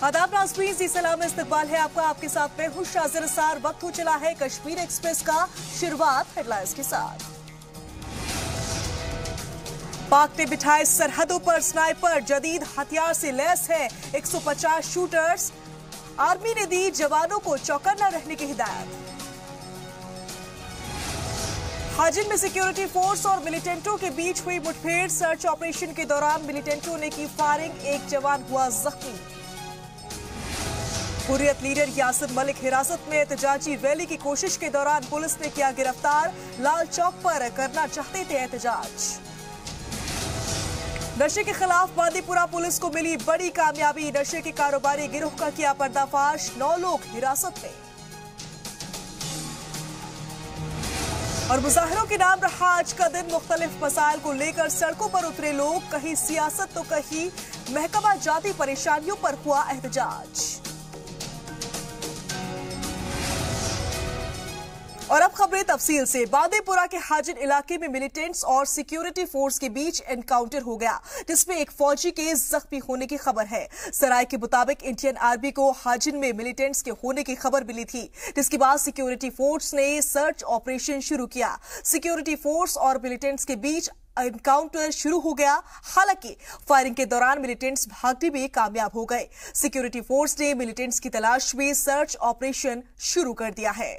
आदाब नाज़रीन, जी सलाम, इस्तकबाल है आपका। आपके साथ मैं हूं शाज़िर निसार। वक्त हो चला है कश्मीर एक्सप्रेस का। शुरुआत हेडलाइंस के साथ। पाक ने बिठाए सरहदों पर स्नाइपर, जदीद हथियार से लैस है 150 शूटर्स। आर्मी ने दी जवानों को चौकन्ना रहने की हिदायत। हाजिन में सिक्योरिटी फोर्स और मिलिटेंटों के बीच हुई मुठभेड़। सर्च ऑपरेशन के दौरान मिलिटेंटों ने की फायरिंग, एक जवान हुआ जख्मी। हुर्रियत लीडर यासिर मलिक हिरासत में, एहतजाजी रैली की कोशिश के दौरान पुलिस ने किया गिरफ्तार। लाल चौक पर करना चाहते थे एहतजाज। नशे के खिलाफ बांदीपुरा पुलिस को मिली बड़ी कामयाबी। नशे के कारोबारी गिरोह का किया पर्दाफाश, 9 लोग हिरासत में। और मुजाहिरों के नाम रहा आज का दिन। मुख्तलिफ मसाइल को लेकर सड़कों पर उतरे लोग, कहीं सियासत तो कहीं महकमा जाती परेशानियों पर हुआ एहतजाज। और अब खबरें तफसील से। बांदीपुरा के हाजिन इलाके में मिलिटेंट्स और सिक्योरिटी फोर्स के बीच एनकाउंटर हो गया, जिसमें एक फौजी के जख्मी होने की खबर है। सराय के मुताबिक इंडियन आर्मी को हाजिन में मिलिटेंट्स के होने की खबर मिली थी, जिसके बाद सिक्योरिटी फोर्स ने सर्च ऑपरेशन शुरू किया। सिक्योरिटी फोर्स और मिलिटेंट्स के बीच एनकाउंटर शुरू हो गया। हालांकि फायरिंग के दौरान मिलिटेंट्स भागने में कामयाब हो गए। सिक्योरिटी फोर्स ने मिलिटेंट्स की तलाश में सर्च ऑपरेशन शुरू कर दिया है।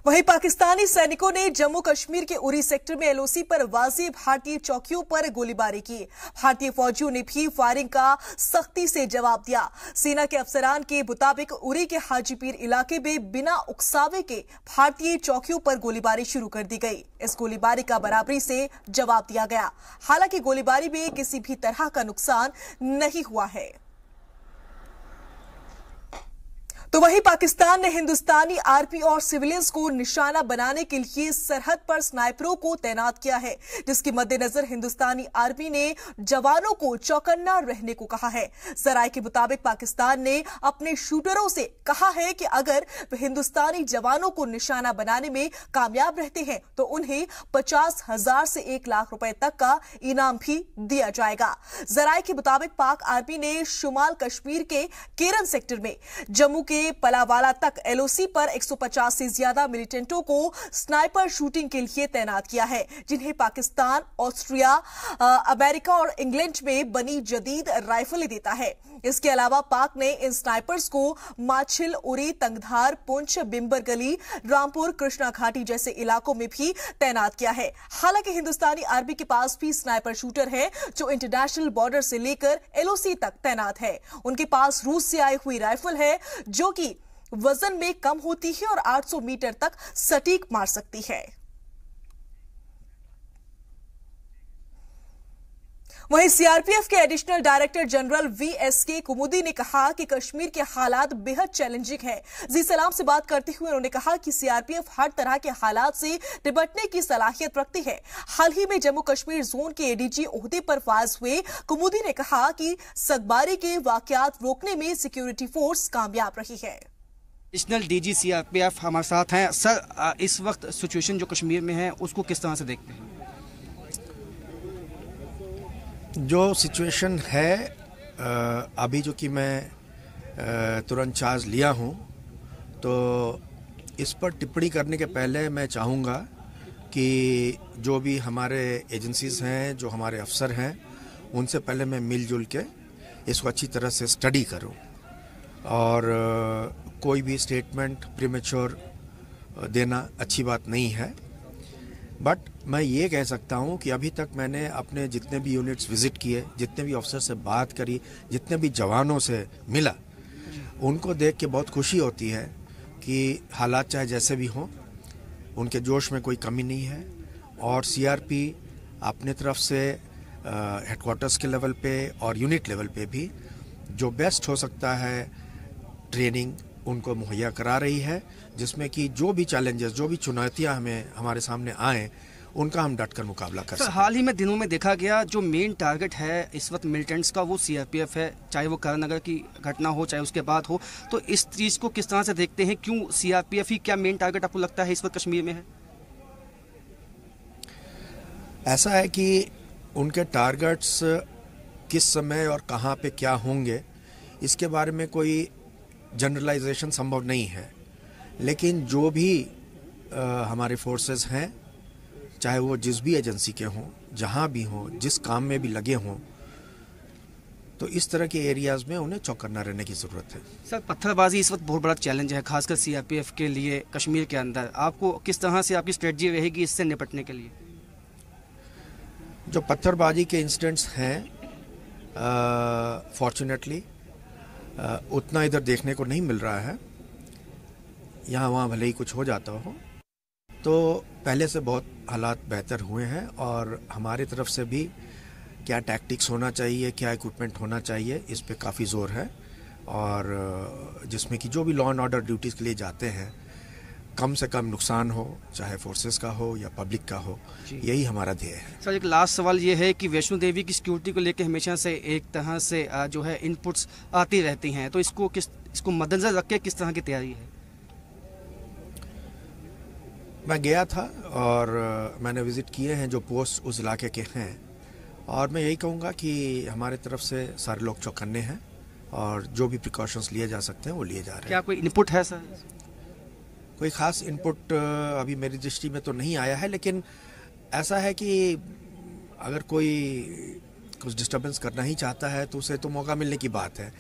वहीं पाकिस्तानी सैनिकों ने जम्मू कश्मीर के उरी सेक्टर में एलओसी पर वाज़ेह भारतीय चौकियों पर गोलीबारी की। भारतीय फौजियों ने भी फायरिंग का सख्ती से जवाब दिया। सेना के अफसरान के मुताबिक उरी के हाजीपीर इलाके में बिना उकसावे के भारतीय चौकियों पर गोलीबारी शुरू कर दी गई। इस गोलीबारी का बराबरी से जवाब दिया गया। हालांकि गोलीबारी में किसी भी तरह का नुकसान नहीं हुआ है। तो वहीं पाकिस्तान ने हिंदुस्तानी आर्मी और सिविलियंस को निशाना बनाने के लिए सरहद पर स्नाइपरों को तैनात किया है, जिसके मद्देनजर हिंदुस्तानी आर्मी ने जवानों को चौकन्ना रहने को कहा है। जराये के मुताबिक पाकिस्तान ने अपने शूटरों से कहा है कि अगर वे हिंदुस्तानी जवानों को निशाना बनाने में कामयाब रहते हैं तो उन्हें 50,000 से 1 लाख रुपए तक का इनाम भी दिया जाएगा। जराये के मुताबिक पाक आर्मी ने शुमाल कश्मीर के केरन सेक्टर में जम्मू के पलावाला तक एलओसी पर 150 से ज्यादा मिलिटेंटों को स्नाइपर शूटिंग के लिए तैनात किया है, जिन्हें पाकिस्तान, ऑस्ट्रिया, अमेरिका और इंग्लैंड में बनी जदीद राइफलें देता है। इसके अलावा पाक ने इन स्नाइपर्स को माछिल, उरी, तंगधार, पुंछ, बिम्बर गली, रामपुर, कृष्णा घाटी जैसे इलाकों में भी तैनात किया है। हालांकि हिंदुस्तानी आर्मी के पास भी स्नाइपर शूटर है जो इंटरनेशनल बॉर्डर से लेकर एलओसी तक तैनात है। उनके पास रूस से आई हुई राइफल है जो कि वजन में कम होती है और 800 मीटर तक सटीक मार सकती है। वहीं सीआरपीएफ के एडिशनल डायरेक्टर जनरल वीएसके कुमुदी ने कहा कि कश्मीर के हालात बेहद चैलेंजिंग है। जी सलाम से बात करते हुए उन्होंने कहा कि सीआरपीएफ हर तरह के हालात से निपटने की सलाहियत रखती है। हाल ही में जम्मू कश्मीर जोन के एडीजी ओहदे पर फाज हुए कुमुदी ने कहा कि सगबारी के वाकयात रोकने में सिक्योरिटी फोर्स कामयाब रही है। एडिशनल डीजी सीआरपीएफ हमारे साथ हैं। सर, इस वक्त सिचुएशन जो कश्मीर में है उसको किस तरह से देखते हैं? जो सिचुएशन है अभी जो कि मैं तुरंत चार्ज लिया हूं, तो इस पर टिप्पणी करने के पहले मैं चाहूँगा कि जो भी हमारे एजेंसीज हैं, जो हमारे अफसर हैं, उनसे पहले मैं मिलजुल के इसको अच्छी तरह से स्टडी करूं और कोई भी स्टेटमेंट प्रीमेच्योर देना अच्छी बात नहीं है। बट मैं ये कह सकता हूँ कि अभी तक मैंने अपने जितने भी यूनिट्स विज़िट किए, जितने भी अफसर से बात करी, जितने भी जवानों से मिला, उनको देख के बहुत खुशी होती है कि हालात चाहे जैसे भी हों, उनके जोश में कोई कमी नहीं है। और सीआरपी अपने तरफ से हेडक्वार्टर्स के लेवल पे और यूनिट लेवल पे भी जो बेस्ट हो सकता है ट्रेनिंग उनको मुहैया करा रही है, जिसमें कि जो भी चैलेंजेस, जो भी चुनौतियां हमारे सामने आए, उनका हम डटकर मुकाबला कर सकते हैं। हाल ही में दिनों में देखा गया जो मेन टारगेट है इस वक्त मिलिटेंट्स का वो सीआरपीएफ है, चाहे वो करनगर की घटना हो चाहे उसके बाद हो। तो इस चीज़ को किस तरह से देखते हैं? क्यों सीआरपीएफ ही क्या मेन टारगेट आपको लगता है इस वक्त कश्मीर में है? ऐसा है कि उनके टारगेट्स किस समय और कहाँ पे क्या होंगे इसके बारे में कोई जनरलाइजेशन संभव नहीं है, लेकिन जो भी हमारे फोर्सेस हैं, चाहे वो जिस भी एजेंसी के हों, जहाँ भी हों, जिस काम में भी लगे हों, तो इस तरह के एरियाज़ में उन्हें चौकन्ना रहने की ज़रूरत है। सर, पत्थरबाजी इस वक्त बहुत बड़ा चैलेंज है, खासकर सीआरपीएफ के लिए कश्मीर के अंदर। आपको किस तरह से आपकी स्ट्रेटजी रहेगी इससे निपटने के लिए? जो पत्थरबाजी के इंसिडेंट्स हैं, फॉर्चुनेटली उतना इधर देखने को नहीं मिल रहा है। यहाँ वहाँ भले ही कुछ हो जाता हो, तो पहले से बहुत हालात बेहतर हुए हैं और हमारी तरफ से भी क्या टैक्टिक्स होना चाहिए, क्या इक्विपमेंट होना चाहिए, इस पे काफ़ी ज़ोर है। और जिसमें कि जो भी लॉ एंड ऑर्डर ड्यूटीज़ के लिए जाते हैं, कम से कम नुकसान हो, चाहे फोर्सेस का हो या पब्लिक का हो, यही हमारा ध्येय है। सर, एक लास्ट सवाल ये है कि वैष्णो देवी की सिक्योरिटी को लेकर हमेशा से एक तरह से जो है इनपुट्स आती रहती हैं, तो इसको मद्देनजर रख के किस तरह की तैयारी है? मैं गया था और मैंने विज़िट किए हैं जो पोस्ट उस इलाके के हैं, और मैं यही कहूँगा कि हमारे तरफ से सारे लोग चौकन्ने हैं और जो भी प्रिकॉशंस लिए जा सकते हैं वो लिए जा रहे हैं। क्या कोई इनपुट है सर? कोई ख़ास इनपुट अभी मेरी दृष्टि में तो नहीं आया है, लेकिन ऐसा है कि अगर कोई कुछ डिस्टर्बेंस करना ही चाहता है तो उसे तो मौका मिलने की बात है।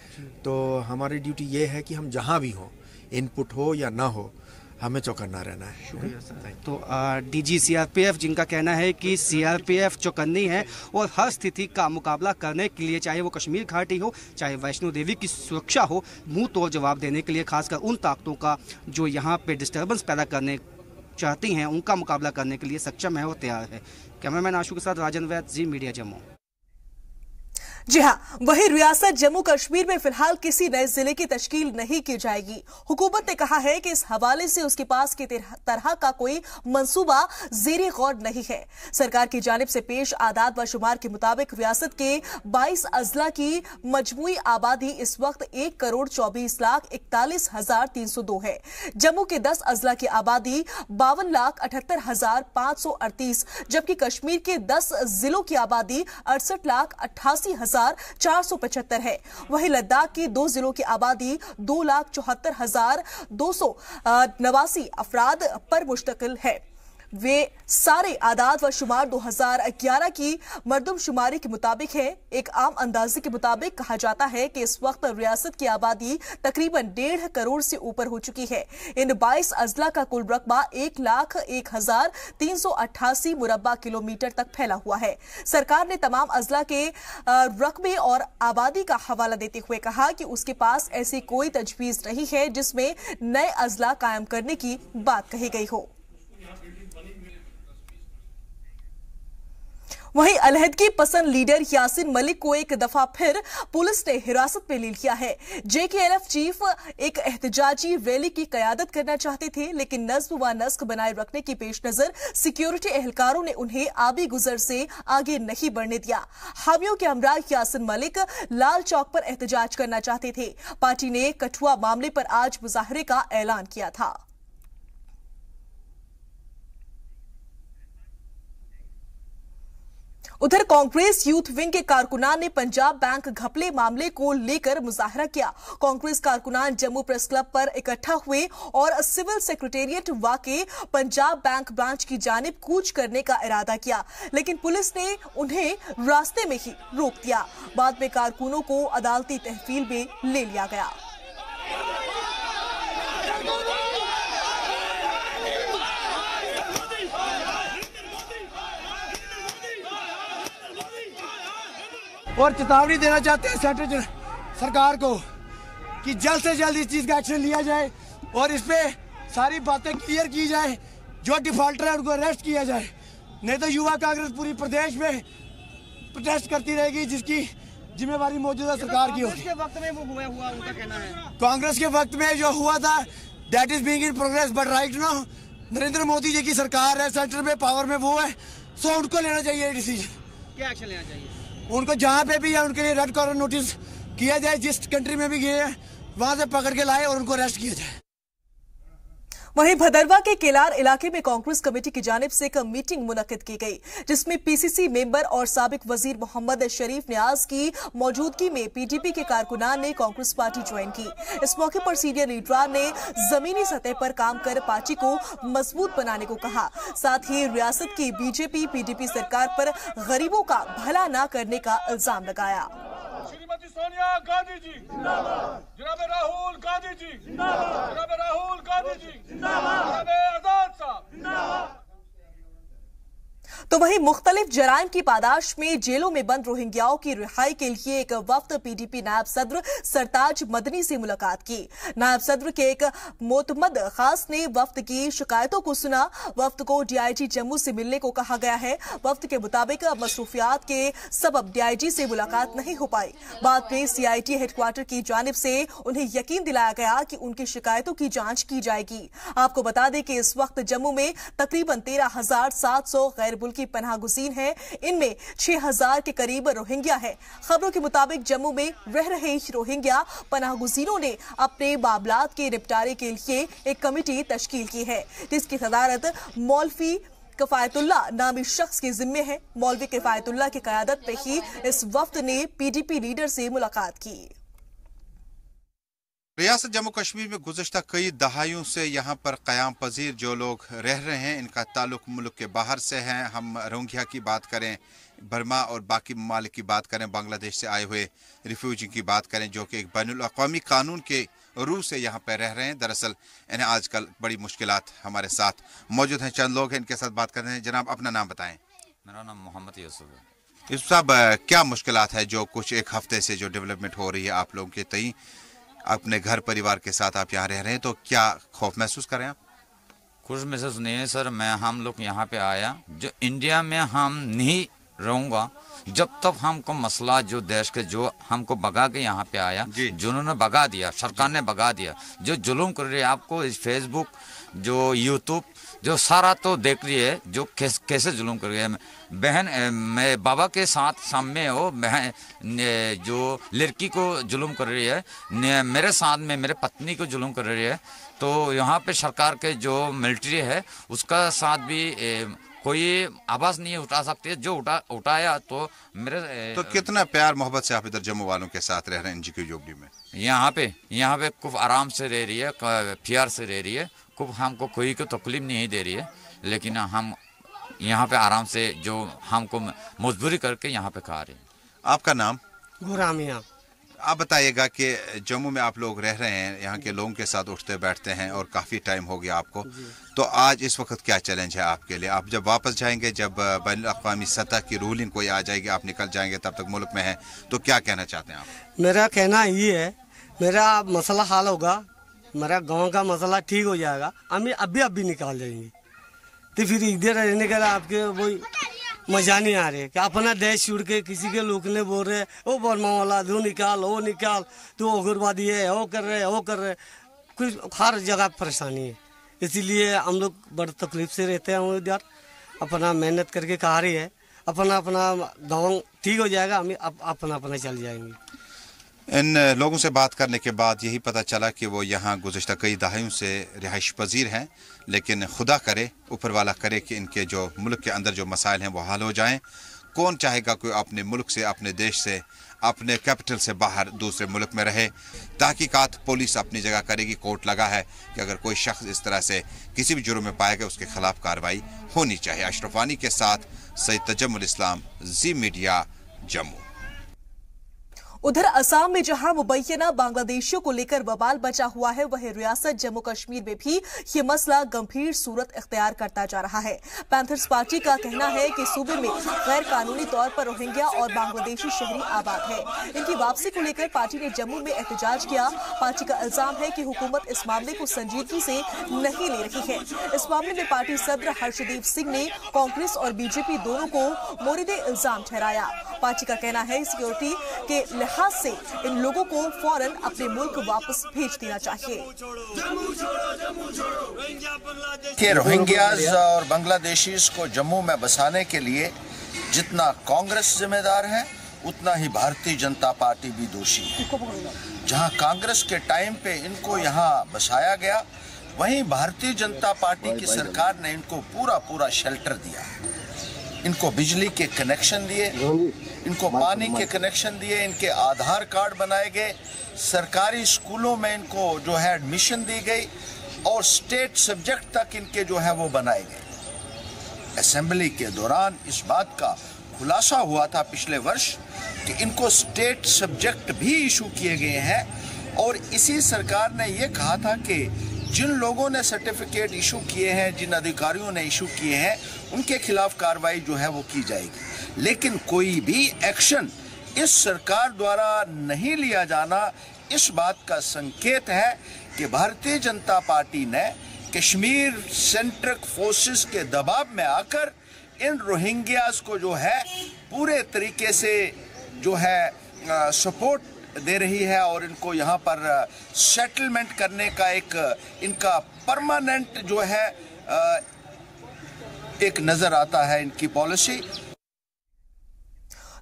तो हमारी ड्यूटी ये है कि हम जहाँ भी हों, इनपुट हो या ना हो, हमें चौकन्ना रहना है। शुक्रिया सर। तो डीजी सीआरपीएफ जिनका कहना है कि सीआरपीएफ चौकन्नी है और हर स्थिति का मुकाबला करने के लिए, चाहे वो कश्मीर घाटी हो, चाहे वैष्णो देवी की सुरक्षा हो, मुंह तोड़ जवाब देने के लिए, खासकर उन ताकतों का जो यहाँ पे डिस्टर्बेंस पैदा करने चाहती हैं, उनका मुकाबला करने के लिए सक्षम है और तैयार है। कैमरामैन आशु के साथ राजन वैद, जी मीडिया जम्मू। जी हां, वही रियासत जम्मू कश्मीर में फिलहाल किसी नए जिले की तश्कील नहीं की जाएगी। हुकूमत ने कहा है कि इस हवाले से उसके पास की तरह का कोई मंसूबा ज़ेरे गौर नहीं है। सरकार की जानिब से पेश आदाद व शुमार के मुताबिक रियासत के 22 अजला की मजमूई आबादी इस वक्त 1,24,41,302 है। जम्मू के 10 अजला की आबादी 52,78,538, जबकि कश्मीर के 10 जिलों की आबादी 68,88,475 है। वहीं लद्दाख की 2 जिलों की आबादी 2,74,289 अफराद पर मुश्तकिल है। वे सारे आदाद व शुमार 2011 की मरदमशुमारी के मुताबिक है। एक आम अंदाजे के मुताबिक कहा जाता है कि इस वक्त रियासत की आबादी तकरीबन 1.5 करोड़ से ऊपर हो चुकी है। इन 22 अजला का कुल रकबा 1,01,388 मुरब्बा किलोमीटर तक फैला हुआ है। सरकार ने तमाम अजला के रकबे और आबादी का हवाला देते हुए कहा कि उसके पास ऐसी कोई तजवीज नहीं है जिसमें नए अजला कायम करने की बात कही गई हो। वहीं अलहदगी पसंद लीडर यासिन मलिक को एक दफा फिर पुलिस ने हिरासत में ले लिया है। जेकेएलएफ चीफ एक एहतजाजी रैली की कयादत करना चाहते थे, लेकिन नज्म व नस्क बनाए रखने की पेश नजर सिक्योरिटी एहलकारों ने उन्हें आबी गुजर से आगे नहीं बढ़ने दिया। हामियों के हमरा यासिन मलिक लाल चौक पर एहतजाज करना चाहते थे। पार्टी ने कठुआ मामले पर आज मुजाहरे का ऐलान किया था। उधर कांग्रेस यूथ विंग के कारकुनान ने पंजाब बैंक घपले मामले को लेकर मुजाहरा किया। कांग्रेस कारकुनान जम्मू प्रेस क्लब पर इकट्ठा हुए और सिविल सेक्रेटेरिएट वाके पंजाब बैंक ब्रांच की जानिब कूच करने का इरादा किया, लेकिन पुलिस ने उन्हें रास्ते में ही रोक दिया। बाद में कारकुनों को अदालती तहवील में ले लिया गया। और चेतावनी देना चाहते हैं सेंट्रल सरकार को कि जल्द से जल्द इस चीज़ का एक्शन लिया जाए और इस पे सारी बातें क्लियर की जाए। जो डिफॉल्टर है उनको अरेस्ट किया जाए, नहीं तो युवा कांग्रेस पूरी प्रदेश में प्रोटेस्ट करती रहेगी, जिसकी जिम्मेवारी मौजूदा सरकार की होगी। कांग्रेस के वक्त में वो हुआ उनका कहना है। कांग्रेस के वक्त में जो हुआ था that is being in progress, but right now Narendra Modi ji की सरकार है, सेंटर में पावर में वो है, सो उनको लेना चाहिए डिसीजन। क्या एक्शन लेना चाहिए? उनको जहाँ पे भी है उनके लिए रेड कॉर्नर नोटिस किया जाए, जिस कंट्री में भी गए हैं वहां से पकड़ के लाए और उनको अरेस्ट किया जाए। वहीं भदरवा के केलार इलाके में कांग्रेस कमेटी की जानिब से एक मीटिंग मुनक्किद की गई, जिसमें पीसीसी मेंबर और साबिक वजीर मोहम्मद शरीफ न्याज की मौजूदगी में पीडीपी के कारकुनान ने कांग्रेस पार्टी ज्वाइन की। इस मौके पर सीनियर लीडरान ने जमीनी सतह पर काम कर पार्टी को मजबूत बनाने को कहा। साथ ही रियासत की बीजेपी पीडीपी सरकार पर गरीबों का भला न करने का इल्जाम लगाया। श्रीमती सोनिया गांधी जी जिंदाबाद, जनाब राहुल गांधी जी जिंदाबाद, जनाब राहुल गांधी जी जिंदाबाद, जनाब आजाद साहब जिंदाबाद। तो वहीं मुख्तलिफ जराइम की पादाश में जेलों में बंद रोहिंग्याओं की रिहाई के लिए एक वफ्द पीडीपी नायब सदर सरताज मदनी से मुलाकात की। नायब सदर के एक मोतमद खास ने वफ्द की शिकायतों को सुना। वफ्द को डीआईजी जम्मू से मिलने को कहा गया है। वफ्द के मुताबिक मसरूफियात के सबब डीआईजी से मुलाकात नहीं हो पाई। बाद में सीआईटी हेडक्वार्टर की जानिब से उन्हें यकीन दिलाया गया कि उनकी शिकायतों की जांच की जाएगी। आपको बता दें कि इस वक्त जम्मू में तकरीबन 13,700 गैर मुल्की पनाह गुज़ीन है। इनमें 6,000 के करीब रोहिंग्या है। खबरों के मुताबिक जम्मू में रह रहे रोहिंग्या पनाह गुज़ीनों ने अपने मामलात के निपटारे के लिए एक कमेटी तश्कील की है, जिसकी सदारत मौलवी किफायतुल्ला नामी शख्स के जिम्मे है। मौलवी किफायतुल्ला की क़यादत पे ही इस वफ्द ने पीडीपी लीडर से मुलाकात की। रियासत जम्मू कश्मीर में गुज़श्ता कई दहाइयों से यहाँ पर क़याम पजीर जो लोग रह रहे हैं, इनका ताल्लुक मुल्क के बाहर से है। हम रोहिंग्या की बात करें, बर्मा और बाकी ममालिक की बात करें, बांग्लादेश से आए हुए रिफ्यूजी की बात करें, जो कि एक बैनुल-अक़वामी कानून के रूह से यहाँ पर रह रहे हैं। दरअसल इन्हें आजकल बड़ी मुश्किलात हमारे साथ मौजूद हैं। चंद लोग हैं, इनके साथ बात करते हैं। जनाब, अपना नाम बताएँ। मेरा नाम मोहम्मद यूसुफ है। यूसुफ साहब, क्या मुश्किलात है जो कुछ एक हफ्ते से जो डेवलपमेंट हो रही है आप लोगों के तई, अपने घर परिवार के साथ आप यहाँ रह रहे हैं, तो क्या खौफ महसूस कर रहे हैं आप? कुछ महसूस नहीं है सर। हम लोग यहाँ पे आया, जो इंडिया में हम नहीं रहूँगा जब तक हमको मसला जो देश के जो हमको भगा के यहाँ पे आया, जिन्होंने भगा दिया, सरकार ने भगा दिया, जो जुल्म कर रही है। आपको इस फेसबुक जो यूट्यूब जो सारा तो देख रही है, जो कैसे जुल्म कर रही है। बहन मैं बाबा के साथ सामने हो, बहन जो लड़की को जुल्म कर रही है, मेरे साथ में मेरे पत्नी को जुल्म कर रही है। तो यहाँ पे सरकार के जो मिलिट्री है उसका साथ भी कोई आवाज़ नहीं उठा सकती है। जो उठाया तो मेरे तो कितना प्यार मोहब्बत से आप इधर जम्मू वालों के साथ रह रहे हैं इनकी झोपड़ी में? यहाँ पे खूब आराम से रह रही है, प्यार से रह रही है, खूब हमको कोई को तकलीफ नहीं दे रही है। लेकिन हम यहाँ पे आराम से जो हमको मजबूरी करके यहाँ पे खा रहे हैं। आपका नाम? गुरामिया। आप बताइएगा कि जम्मू में आप लोग रह रहे हैं, यहाँ के लोगों के साथ उठते बैठते हैं और काफ़ी टाइम हो गया आपको, तो आज इस वक्त क्या चैलेंज है आपके लिए? आप जब वापस जाएंगे, जब बैनुल-अक़वामी सतह की रूलिंग कोई आ जाएगी, आप निकल जाएंगे, तब तक मुल्क में है, तो क्या कहना चाहते हैं आप? मेरा कहना ये है, मेरा मसला हल होगा, मेरा गांव का मसला ठीक हो जाएगा, हम अभी निकाल जाएंगे। तो फिर इधर रहने का आपके वही मजा नहीं आ रहे कि अपना देश छोड़ के किसी के लोग ने बोल रहे ओ बर्मा वाला वो निकाल, तो उग्रवादी है, वो कर रहे, कुछ हर जगह परेशानी है। इसीलिए हम लोग बड़ी तकलीफ से रहते हैं। उधर अपना मेहनत करके खा रही है, अपना गाँव ठीक हो जाएगा, हम अपना चल जाएंगे। इन लोगों से बात करने के बाद यही पता चला कि वो यहाँ गुज़श्ता कई दहाइयों से रिहाइश पजीर हैं, लेकिन खुदा करे, ऊपर वाला करे कि इनके जो मुल्क के अंदर जो मसाइल हैं वो हल हो जाएं। कौन चाहेगा कोई अपने मुल्क से, अपने देश से, अपने कैपिटल से बाहर दूसरे मुल्क में रहे? तहकीकात पुलिस अपनी जगह करेगी, कोर्ट लगा है कि अगर कोई शख्स इस तरह से किसी भी जुर्म में पाएगा उसके खिलाफ कार्रवाई होनी चाहिए। अशरफ वानी के साथ सैयद तजम्मुल इस्लाम, जी मीडिया, जम्मू। उधर असम में जहां मुबैना बांग्लादेशियों को लेकर बवाल बचा हुआ है, वहीं रियासत जम्मू कश्मीर में भी ये मसला गंभीर सूरत इख्तियार करता जा रहा है। पैंथर्स पार्टी का कहना है कि सूबे में गैर कानूनी तौर पर रोहिंग्या और बांग्लादेशी शहरी आबाद है। इनकी वापसी को लेकर पार्टी ने जम्मू में एहतजाज किया। पार्टी का इल्जाम है कि हुकूमत इस मामले को संजीदगी से नहीं ले रही है। इस मामले में पार्टी सदर हर्षदीप सिंह ने कांग्रेस और बीजेपी दोनों को मोरिदे इल्जाम ठहराया। पार्टी का कहना है सिक्योरिटी के लिहाज से इन लोगों को फौरन अपने मुल्क वापस भेज देना चाहिए। कि रोहिंग्याज और बांग्लादेशीज को जम्मू में बसाने के लिए जितना कांग्रेस जिम्मेदार है, उतना ही भारतीय जनता पार्टी भी दोषी है। जहां कांग्रेस के टाइम पे इनको यहां बसाया गया वहीं भारतीय जनता पार्टी की सरकार ने इनको पूरा शेल्टर दिया, इनको बिजली के कनेक्शन दिए, इनको पानी के कनेक्शन दिए, इनके आधार कार्ड बनाए गए, सरकारी स्कूलों में इनको जो है एडमिशन दी गई और स्टेट सब्जेक्ट तक इनके जो है वो बनाए गए। असेंबली के दौरान इस बात का खुलासा हुआ था पिछले वर्ष कि इनको स्टेट सब्जेक्ट भी इशू किए गए हैं और इसी सरकार ने ये कहा था कि जिन लोगों ने सर्टिफिकेट इशू किए हैं, जिन अधिकारियों ने इशू किए हैं, उनके खिलाफ कार्रवाई जो है वो की जाएगी। लेकिन कोई भी एक्शन इस सरकार द्वारा नहीं लिया जाना इस बात का संकेत है कि भारतीय जनता पार्टी ने कश्मीर सेंट्रिक फोर्सेस के दबाव में आकर इन रोहिंग्यास को जो है पूरे तरीके से जो है सपोर्ट दे रही है और इनको यहाँ पर सेटलमेंट करने का एक इनका परमानेंट जो है एक नजर आता है इनकी पॉलिसी।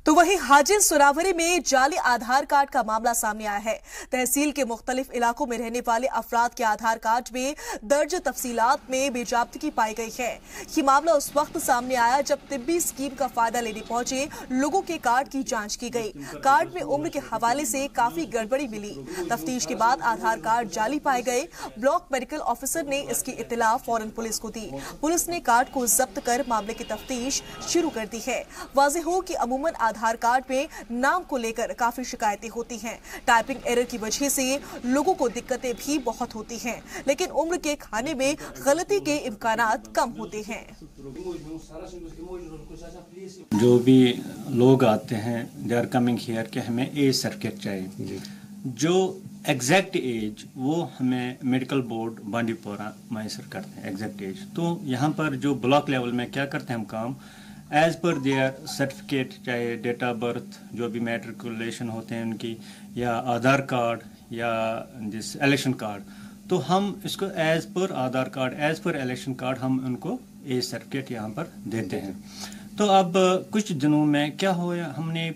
तो वहीं हाजिन सुरावरी में जाली आधार कार्ड का मामला सामने आया है। तहसील के मुख्तलिफ इलाकों में रहने वाले अफराद के आधार कार्ड में दर्ज तफसीलात में बेजाब्तगी पाई गई है। ये मामला उस वक्त सामने आया जब तिब्बी स्कीम का फायदा लेने पहुंचे लोगों के कार्ड की जांच की गई। कार्ड में उम्र के हवाले से काफी गड़बड़ी मिली। तफ्तीश के बाद आधार कार्ड जाली पाए गए। ब्लॉक मेडिकल ऑफिसर ने इसकी इत्तला फौरन पुलिस को दी। पुलिस ने कार्ड को जब्त कर मामले की तफ्तीश शुरू कर दी है। वाज़ेह हो कि अमूमन आधार कार्ड में नाम को लेकर काफी शिकायतें होती हैं। टाइपिंग एरर की वजह से लोगों को दिक्कतें भी बहुत होती हैं, लेकिन उम्र के खाने में गलती के इम्कानात कम होते हैं। जो भी लोग आते हैं दे आर कमिंग हियर कि हमें एज सर्टिफिकेट चाहिए। जो एग्जैक्ट एज वो हमें मेडिकल बोर्ड बांडीपोरा मैसर करते हैं एग्जैक्ट एज। तो यहाँ पर जो ब्लॉक लेवल में क्या करते हैं हम काम एज पर देयर सर्टिफिकेट, चाहे डेट ऑफ बर्थ, जो भी मैट्रिकुलेशन होते हैं उनकी, या आधार कार्ड या जिस इलेक्शन कार्ड, तो हम इसको as per Aadhaar card, as per election card हम उनको एज सर्टिफिकेट यहाँ पर देते हैं। तो अब कुछ दिनों में क्या हुआ, हमने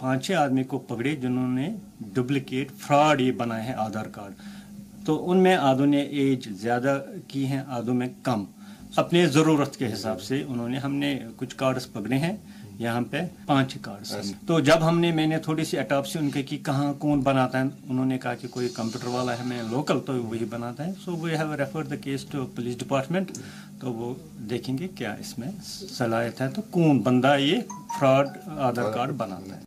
5-6 आदमी को पकड़े जिन्होंने डुप्लीकेट फ्रॉड ये बनाए हैं आधार कार्ड। तो उनमें आधों ने एज ज़्यादा की हैं, आधों में कम। अपने ज़रूरत के हिसाब से उन्होंने, हमने कुछ कार्ड्स पकड़े हैं यहाँ पे 5 कार्ड्स। तो जब मैंने थोड़ी सी अटॉप्सी उनके की कहाँ कौन बनाता है, उन्होंने कहा कि कोई कंप्यूटर वाला है मैं लोकल, तो वही बनाता है। So we have referred the case to police department. तो वो देखेंगे क्या इसमें सलाहियत है, तो कौन बंदा ये फ्रॉड आधार कार्ड बनाता है।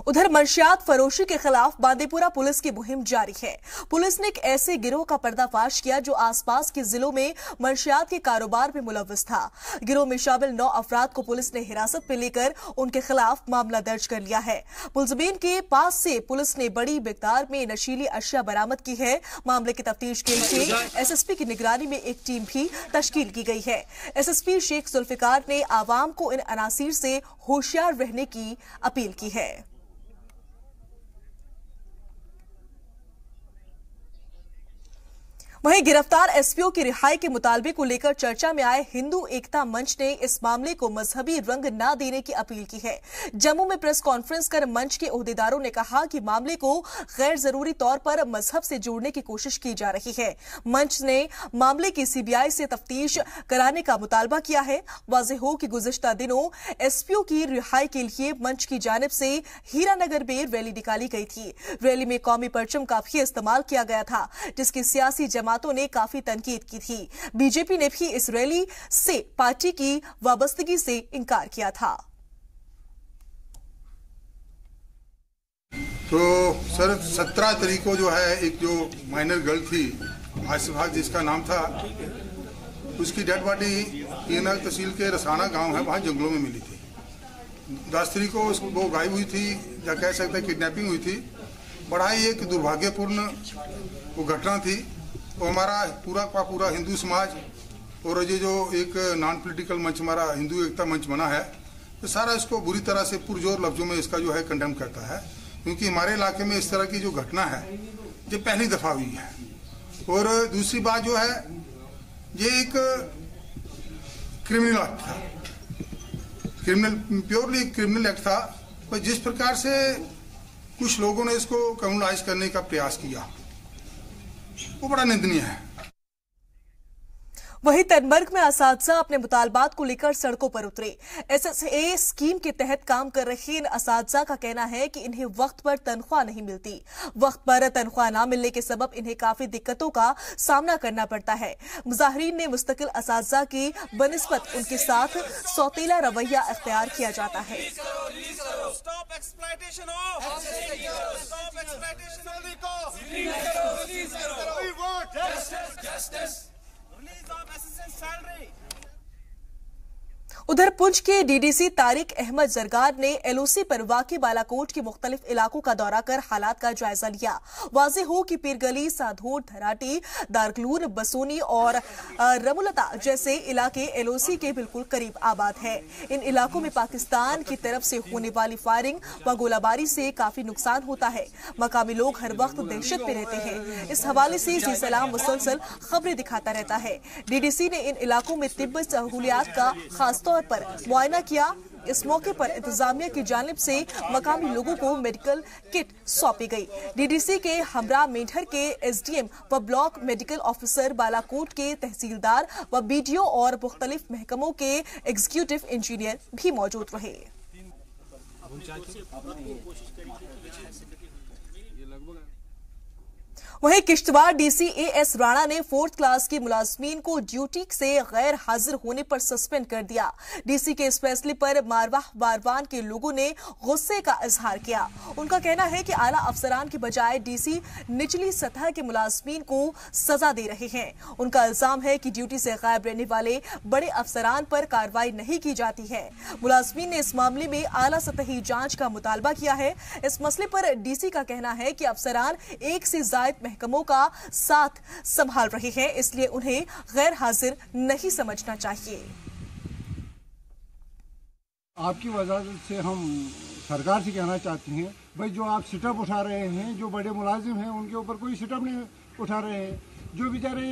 उधर मंशियात फरोशी के खिलाफ बांदीपुरा पुलिस की मुहिम जारी है। पुलिस ने एक ऐसे गिरोह का पर्दाफाश किया जो आसपास के जिलों में मंशियात के कारोबार में मुलव्वस था। गिरोह में शामिल 9 अफराद को पुलिस ने हिरासत में लेकर उनके खिलाफ मामला दर्ज कर लिया है। मुलजिमीन के पास से पुलिस ने बड़ी मिकदार में नशीली अशिया बरामद की है। मामले की तफ्तीश के लिए एसएसपी की निगरानी में एक टीम भी तश्कील की गई है। एसएसपी शेख जुल्फिकार ने आवाम को इन अनासीर से होशियार रहने की अपील की है। वहीं गिरफ्तार एसपीओ की रिहाई के मुतालबे को लेकर चर्चा में आए हिंदू एकता मंच ने इस मामले को मजहबी रंग न देने की अपील की है। जम्मू में प्रेस कॉन्फ्रेंस कर मंच के ओहदेदारों ने कहा कि मामले को गैर जरूरी तौर पर मजहब से जोड़ने की कोशिश की जा रही है। मंच ने मामले की सीबीआई से तफ्तीश कराने का मुतालबा किया है। वाज़ेह हो कि गुज़िश्ता दिनों एसपीओ की रिहाई के लिए मंच की जानिब से हीरानगर में रैली निकाली गई थी। रैली में कौमी परचम का भी इस्तेमाल किया गया था, जिसकी सियासी जमातों ने काफी तनकीद की थी। बीजेपी ने भी इस रैली से पार्टी की वाबस्तगी से इनकार किया था। तो सर 17 तारीख को जो है एक जो माइनर गर्ल थी आसिफा जिसका नाम था, उसकी डेड बॉडी हीरानगर तहसील के रसाना गांव है वहां जंगलों में मिली थी। 10 तारीख को वो गायब हुई थी, या कह सकते हैं किडनैपिंग हुई थी। बड़ा ही एक दुर्भाग्यपूर्ण वो घटना थी। तो हमारा पूरा का पूरा हिंदू समाज और ये जो एक नॉन पॉलिटिकल मंच हमारा हिंदू एकता मंच बना है, तो सारा इसको बुरी तरह से पुरजोर लफ्जों में इसका जो है कंडेम करता है, क्योंकि हमारे इलाके में इस तरह की जो घटना है ये पहली दफा हुई है। और दूसरी बात जो है, ये एक क्रिमिनल एक्ट था, प्योरली क्रिमिनल एक्ट था। पर जिस प्रकार से कुछ लोगों ने इसको कम्युनलाइज करने का प्रयास किया, वो बड़ा निंदनीय है। वहीं तनमर्ग में असातिज़ा अपने मुतालबात को लेकर सड़कों पर उतरे। SSA स्कीम के तहत काम कर रहे इन असातिज़ा का कहना है कि इन्हें वक्त पर तनख्वाह नहीं मिलती। वक्त पर तनख्वाह न मिलने के सबब इन्हें काफी दिक्कतों का सामना करना पड़ता है। मुजाहिरीन ने मुस्तकिल असातिज़ा की बनिस्बत उनके साथ सौतेला रवैया अख्तियार किया जाता है। उधर पुंछ के DDC तारिक अहमद जरगार ने LOC पर वाक़ई बालाकोट के मुख्तलिफ इलाकों का दौरा कर हालात का जायजा लिया। वाज़ेह हो कि पीरगली, साधोर, धराटी, दारकलून, बसोनी और रमुलता जैसे इलाके LOC के बिल्कुल करीब आबाद है। इन इलाकों में पाकिस्तान की तरफ से होने वाली फायरिंग व गोलाबारी से काफी नुकसान होता है। मकामी लोग हर वक्त दहशत में रहते हैं। इस हवाले से जी सलाम मुसलसल खबरें दिखाता रहता है। DDC ने इन इलाकों में तिब्बी सहूलियात का खासतौर पर मुआयना किया। इस मौके पर इंतजामिया की जानिब से मकामी लोगों को मेडिकल किट सौंपी गई। DDC के हमरा मेंढर के SDM व ब्लॉक मेडिकल ऑफिसर, बालाकोट के तहसीलदार व BDO और मुख्तलिफ महकमों के एग्जीक्यूटिव इंजीनियर भी मौजूद रहे। वहीं किश्तवाड़ DC AS राणा ने 4th क्लास के मुलाजमीन को ड्यूटी से गैर हाजिर होने पर सस्पेंड कर दिया। DC के इस फैसले पर मारवाह बारवान के लोगों ने गुस्से का इजहार किया। उनका कहना है कि आला अफसरान के बजाय DC निचली सतह के मुलाजमीन को सजा दे रहे हैं। उनका इल्जाम है कि ड्यूटी से गायब रहने वाले बड़े अफसरान पर कार्रवाई नहीं की जाती है। मुलाजमीन ने इस मामले में आला सतही जांच का मुतालबा किया है। इस मसले पर DC का कहना है कि अफसरान एक से ज्यादा महकमों का साथ संभाल रहे हैं, इसलिए उन्हें गैर हाजिर नहीं समझना चाहिए। आपकी वजह से हम सरकार से कहना चाहते हैं, भाई जो आप सिटअप उठा रहे हैं, जो बड़े मुलाजिम हैं उनके ऊपर कोई सिटअप नहीं उठा रहे हैं। जो बेचारे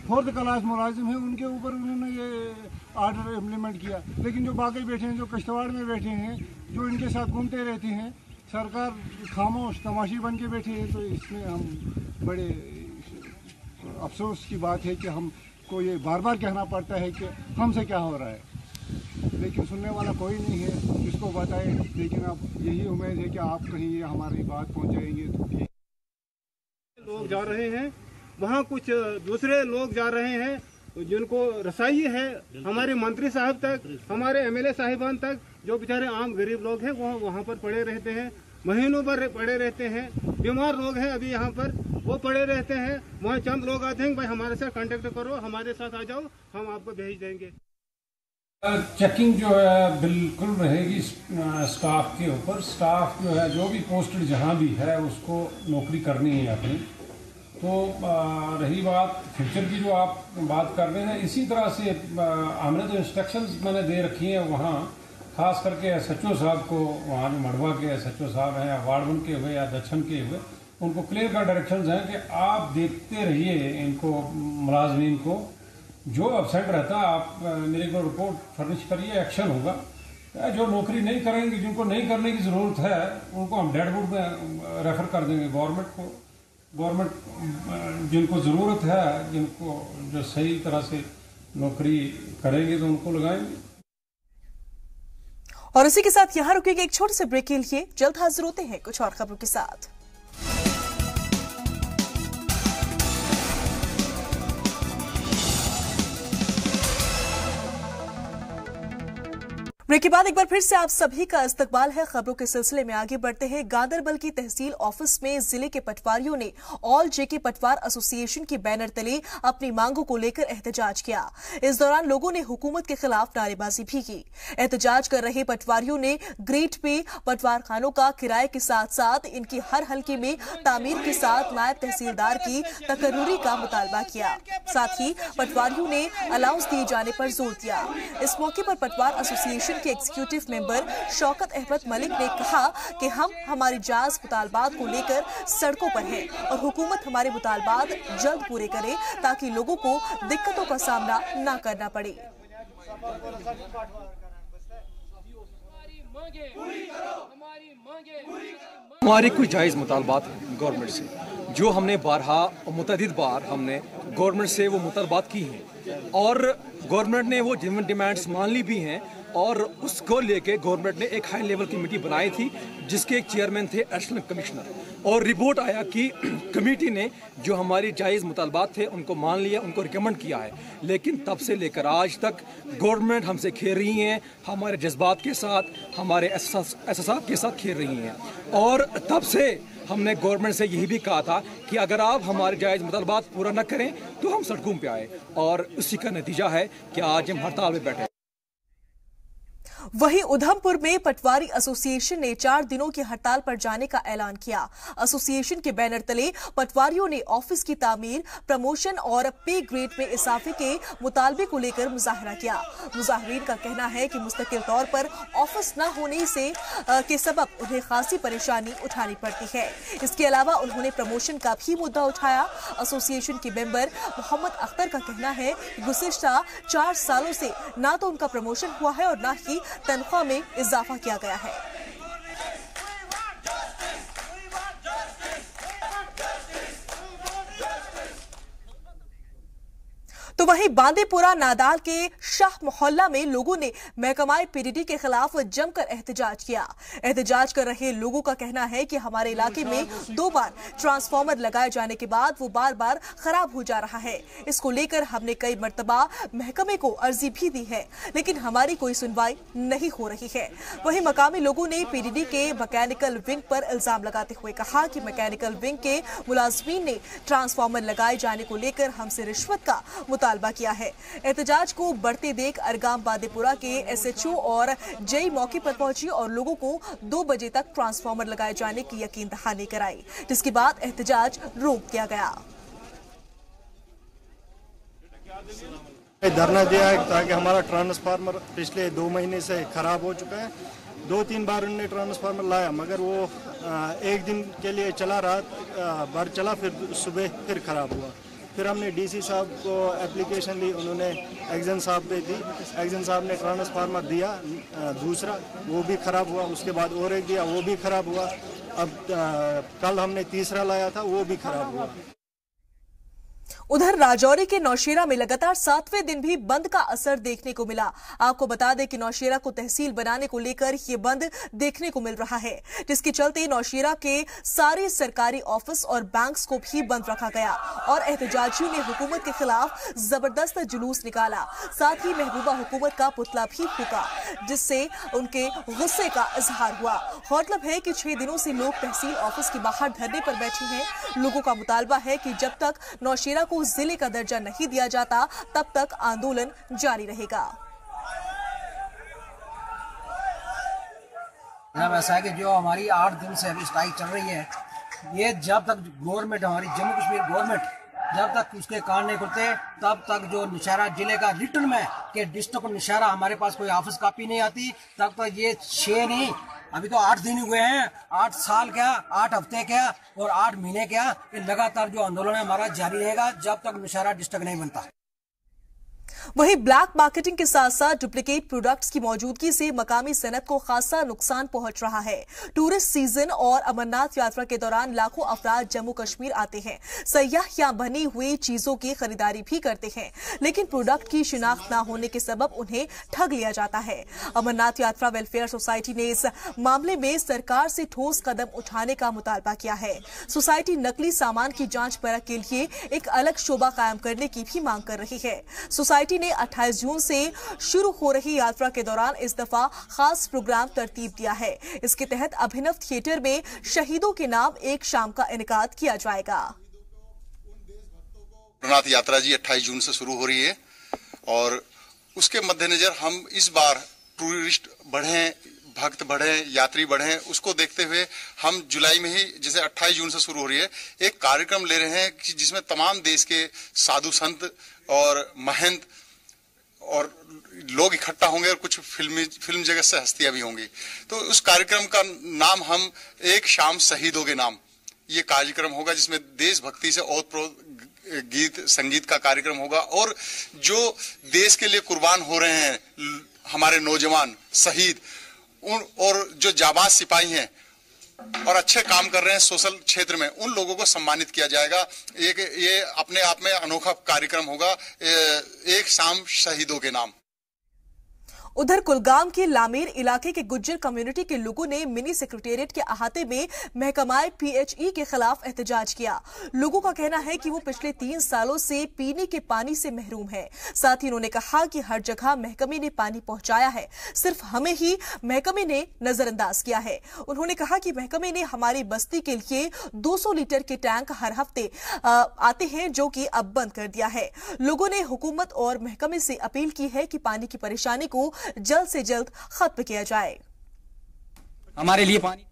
4th क्लास मुलाजिम हैं उनके ऊपर उन्होंने ये आर्डर इम्प्लीमेंट किया, लेकिन जो बाकी बैठे हैं, जो किश्तवाड़ में बैठे हैं, जो इनके साथ घूमते रहते हैं, सरकार खामोश तमाशी बन के बैठी है। तो इसमें हम बड़े अफसोस की बात है कि हमको ये बार बार कहना पड़ता है कि हमसे क्या हो रहा है, लेकिन सुनने वाला कोई नहीं है जिसको बताए। लेकिन अब यही उम्मीद है कि आप कहीं ये हमारी बात पहुंचाएंगे तो ठीक। लोग जा रहे हैं, वहाँ कुछ दूसरे लोग जा रहे हैं जिनको रसाई है हमारे मंत्री साहब तक, हमारे MLA साहिबान तक। जो बेचारे आम गरीब लोग हैं वो वहाँ पर पड़े रहते हैं, महीनों पर पड़े रहते हैं। बीमार लोग हैं अभी यहाँ पर, वो पड़े रहते हैं। वहाँ चंद लोग आते हैं, भाई हमारे साथ कांटेक्ट करो, हमारे साथ आ जाओ, हम आपको भेज देंगे। चेकिंग जो है बिल्कुल रहेगी स्टाफ के ऊपर। स्टाफ जो है जो भी पोस्टेड जहाँ भी है उसको नौकरी करनी है अपनी। तो रही बात फ्यूचर की जो आप बात कर रहे हैं, इसी तरह से हमने तो इंस्ट्रक्शंस मैंने दे रखी हैं वहाँ, खास करके SHO साहब को, वहाँ जो मड़वा के SHO साहब हैं, या वार्ड 1 के हुए या दक्षिण के हुए, उनको क्लियर कट डायरेक्शंस हैं कि आप देखते रहिए इनको मुलाजमीन को, जो एब्सेंट रहता आप मेरे को रिपोर्ट फर्निश करिए, एक्शन होगा। जो नौकरी नहीं करेंगे, जिनको नहीं करने की ज़रूरत है, उनको हम डेडवुड में रेफर कर देंगे गवर्नमेंट को। गवर्नमेंट जिनको ज़रूरत है, जिनको जो सही तरह से नौकरी करेंगे तो उनको लगाएंगे। और इसी के साथ यहाँ रुकेंगे एक छोटे से ब्रेक के लिए। जल्द हाजिर होते हैं कुछ और खबरों के साथ। ब्रेक के बाद एक बार फिर से आप सभी का इस्तकबाल है। खबरों के सिलसिले में आगे बढ़ते हैं। गांदरबल की तहसील ऑफिस में जिले के पटवारियों ने ऑल JK पटवार एसोसिएशन के बैनर तले अपनी मांगों को लेकर एहतजाज किया। इस दौरान लोगों ने हुकूमत के खिलाफ नारेबाजी भी की। एहतजाज कर रहे पटवारियों ने ग्रेड पे पटवार खानों का किराए के साथ साथ इनकी हर हल्के में तामीर के साथ नायब तहसीलदार की तकर्रुरी का मुतालबा किया। साथ ही पटवारियों ने अलाउंस दिए जाने पर जोर दिया। इस मौके पर पटवार एसोसिएशन के एग्जीक्यूटिव मेंबर शौकत अहमद मलिक ने कहा कि हम हमारी जायज मुतालबात को लेकर सड़कों पर हैं और हुकूमत हमारे मुतालबात जल्द पूरे करे ताकि लोगों को दिक्कतों का सामना न करना पड़े। हमारी कुछ जायज़ मुतालबात हैं गवर्नमेंट से, जो हमने मुतअद्दिद बार हमने गवर्नमेंट से वो मुतालबात की हैं और गवर्नमेंट ने वो जेन्युइन डिमांड्स मान ली भी हैं और उसको लेके गवर्नमेंट ने एक हाई लेवल कमेटी बनाई थी जिसके एक चेयरमैन थे एडिशनल कमिश्नर, और रिपोर्ट आया कि कमेटी ने जो हमारी जायज़ मुतालबात थे उनको मान लिया, उनको रिकमेंड किया है। लेकिन तब से लेकर आज तक गवर्नमेंट हमसे खेल रही हैं, हमारे जज्बात के साथ, हमारे एहसास के साथ खेल रही हैं। और तब से हमने गवर्नमेंट से यही भी कहा था कि अगर आप हमारे जायज़ मुतालबात पूरा न करें तो हम सड़कों पे आए, और उसी का नतीजा है कि आज हम हड़ताल में बैठे। वहीं उधमपुर में पटवारी एसोसिएशन ने 4 दिनों की हड़ताल पर जाने का ऐलान किया। एसोसिएशन के बैनर तले पटवारियों ने ऑफिस की तामीर, प्रमोशन और पे ग्रेड में इजाफे के मुतालबे को लेकर मुजाहरा किया। मुजाहिरीन का कहना है कि मुस्तकिल तौर पर ऑफिस न होने से के सबब उन्हें खासी परेशानी उठानी पड़ती है। इसके अलावा उन्होंने प्रमोशन का भी मुद्दा उठाया। एसोसिएशन के मेंबर मोहम्मद अख्तर का कहना है कि गुज़िश्ता 4 सालों से न तो उनका प्रमोशन हुआ है और न ही तनख्वाह में इजाफा किया गया है। तो वहीं बांदीपुरा नादाल के शाह मोहल्ला में लोगों ने महकमाए पीडीडी के खिलाफ जमकर एहतजाज किया। एहतजाज कर रहे लोगों का कहना है कि हमारे इलाके में 2 बार ट्रांसफार्मर लगाए जाने के बाद वो बार-बार खराब हो जा रहा है। इसको लेकर हमने कई मर्तबा महकमे को अर्जी भी दी है, लेकिन हमारी कोई सुनवाई नहीं हो रही है। वहीं मकामी लोगों ने पीडीडी के मैकेनिकल विंग पर इल्जाम लगाते हुए कहा कि मैकेनिकल विंग के मुलाजमीन ने ट्रांसफार्मर लगाए जाने को लेकर हमसे रिश्वत का मुतालबा किया है। एहतजाज को बढ़ते देख अरगाम बांदीपुरा के एसएचओ और जेई मौके पर पहुंची और लोगों को 2 बजे तक ट्रांसफार्मर लगाए जाने की यकीन दहानी कराई, जिसके बाद एहतजाज रोक दिया गया। धरना दिया है ताकि हमारा ट्रांसफार्मर पिछले 2 महीने से खराब हो चुका है। 2-3 बार उन्होंने ट्रांसफार्मर लाया, मगर वो 1 दिन के लिए चला, रात भर चला, फिर सुबह फिर खराब हुआ। फिर हमने डीसी साहब को एप्लीकेशन दी, उन्होंने एक्जन साहब पे दी। एक्जन साहब ने ट्रांसफार्मर दिया दूसरा, वो भी खराब हुआ। उसके बाद और एक दिया, वो भी खराब हुआ। अब कल हमने तीसरा लाया था, वो भी खराब हुआ। उधर राजौरी के नौशेरा में लगातार 7वें दिन भी बंद का असर देखने को मिला। आपको बता दें कि नौशेरा को तहसील बनाने को लेकर ये बंद देखने को मिल रहा है, जिसके चलते नौशेरा के सारे सरकारी ऑफिस और बैंक्स को भी बंद रखा गया और एहतजाजियों ने हुकूमत के खिलाफ जबरदस्त जुलूस निकाला। साथ ही महबूबा हुकूमत का पुतला भी फूका, जिससे उनके गुस्से का इजहार हुआ। गौरतलब है कि 6 दिनों से लोग तहसील ऑफिस के बाहर धरने पर बैठे हैं। लोगों का मुतालबा है कि जब तक नौशेरा को जिले का दर्जा नहीं दिया जाता तब तक आंदोलन जारी रहेगा। ऐसा है कि जो हमारी 8 दिन से अभी स्ट्राइक चल रही है, ये जब तक गवर्नमेंट, हमारी जम्मू कश्मीर गवर्नमेंट जब तक उसके कान नहीं खुलते तब तक जो नौशेरा जिले का रिटर्न में कि डिस्ट्रिक्ट नौशेरा हमारे पास कोई ऑफिस कॉपी नहीं आती, तब तक ये 6 नहीं, अभी तो 8 दिन हुए हैं, 8 साल क्या, 8 हफ्ते क्या और 8 महीने क्या, ये लगातार जो आंदोलन है हमारा जारी रहेगा जब तक नौशेरा डिस्ट्रिक्ट नहीं बनता। वहीं ब्लैक मार्केटिंग के साथ साथ डुप्लीकेट प्रोडक्ट्स की मौजूदगी से मकामी सनत को खासा नुकसान पहुंच रहा है। टूरिस्ट सीजन और अमरनाथ यात्रा के दौरान लाखों अफराद जम्मू कश्मीर आते हैं। सयाह यहां बनी हुई चीजों की खरीदारी भी करते हैं, लेकिन प्रोडक्ट की शिनाख्त न होने के सबब उन्हें ठग लिया जाता है। अमरनाथ यात्रा वेलफेयर सोसाइटी ने इस मामले में सरकार से ठोस कदम उठाने का मुतालबा किया है। सोसाइटी नकली सामान की जांच परख के लिए एक अलग शोबा कायम करने की भी मांग कर रही है। सोसाइटी ने 28 जून से शुरू हो रही यात्रा के दौरान इस दफा खास प्रोग्राम तरतीब दिया है। इसके तहत अभिनव थिएटर में शहीदों के नाम एक शाम का इनेकाद किया जाएगा। अमरनाथ यात्रा जी 28 जून से शुरू हो रही है और उसके मद्देनजर हम इस बार टूरिस्ट बढ़े, भक्त बढ़े, यात्री बढ़े, उसको देखते हुए हम जुलाई में ही, जैसे 28 जून से शुरू हो रही है, एक कार्यक्रम ले रहे हैं कि जिसमें तमाम देश के साधु संत और महंत और लोग इकट्ठा होंगे और कुछ फिल्म जगत से हस्तियां भी होंगी। तो उस कार्यक्रम का नाम हम एक शाम शहीदों के नाम, ये कार्यक्रम होगा जिसमें देशभक्ति से ओतप्रोत गीत संगीत का कार्यक्रम होगा और जो देश के लिए कुर्बान हो रहे हैं हमारे नौजवान शहीद, और जो जाबाज सिपाही हैं और अच्छे काम कर रहे हैं सोशल क्षेत्र में, उन लोगों को सम्मानित किया जाएगा। ये अपने आप में अनोखा कार्यक्रम होगा, एक शाम शहीदों के नाम। उधर कुलगाम के लामेर इलाके के गुज्जर कम्युनिटी के लोगों ने मिनी सेक्रेटेरिएट के अहाते में महकमाए PHE के खिलाफ एहतजाज किया। लोगों का कहना है कि वो पिछले 3 सालों से पीने के पानी से महरूम है। साथ ही उन्होंने कहा कि हर जगह महकमे ने पानी पहुंचाया है, सिर्फ हमें ही महकमे ने नजरअंदाज किया है। उन्होंने कहा कि महकमे ने हमारी बस्ती के लिए 200 लीटर के टैंक हर हफ्ते आते हैं, जो कि अब बंद कर दिया है। लोगों ने हुकूमत और महकमे से अपील की है कि पानी की परेशानी को जल्द से जल्द खत्म किया जाए। हमारे लिए पानी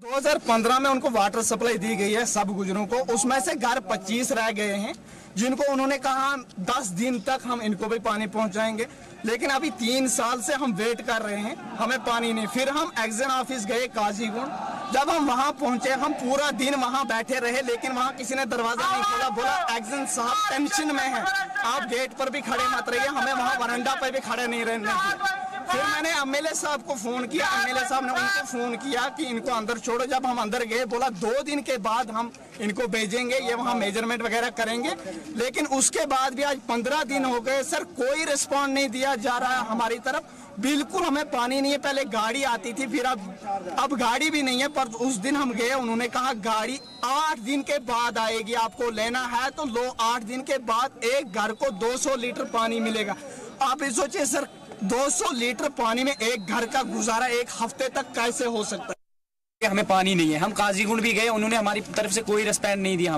2015 में उनको वाटर सप्लाई दी गई है सब गुजरों को, उसमें से घर 25 रह गए हैं जिनको उन्होंने कहा 10 दिन तक हम इनको भी पानी पहुंचाएंगे, लेकिन अभी 3 साल से हम वेट कर रहे हैं, हमें पानी नहीं। फिर हम एक्शन ऑफिस गए काजीगुंड, जब हम वहां पहुंचे हम पूरा दिन वहां बैठे रहे, लेकिन वहां किसी ने दरवाजा नहीं खोला। बोला एक्शन साहब टेंशन में है, आप गेट पर भी खड़े मत रहिए, हमें वहां वरांडा पर भी खड़े नहीं रहने दिया। फिर मैंने एमएलए साहब को फोन किया, एमएलए साहब ने उनको फोन किया कि इनको अंदर छोड़ो। जब हम अंदर गए बोला 2 दिन के बाद हम इनको भेजेंगे, ये वहाँ मेजरमेंट वगैरह करेंगे, लेकिन उसके बाद भी आज 15 दिन हो गए सर, कोई रिस्पॉन्ड नहीं दिया जा रहा है हमारी तरफ। बिल्कुल हमें पानी नहीं है, पहले गाड़ी आती थी, फिर अब गाड़ी भी नहीं है। पर उस दिन हम गए, उन्होंने कहा गाड़ी 8 दिन के बाद आएगी, आपको लेना है तो लो। 8 दिन के बाद एक घर को 200 लीटर पानी मिलेगा। आप ये सोचिए सर, 200 लीटर पानी में एक घर का गुजारा एक हफ्ते तक कैसे हो सकता है? हमें पानी नहीं है। हम काजीगुंड भी गए, उन्होंने हमारी तरफ से कोई रिस्पॉन्ड नहीं दिया,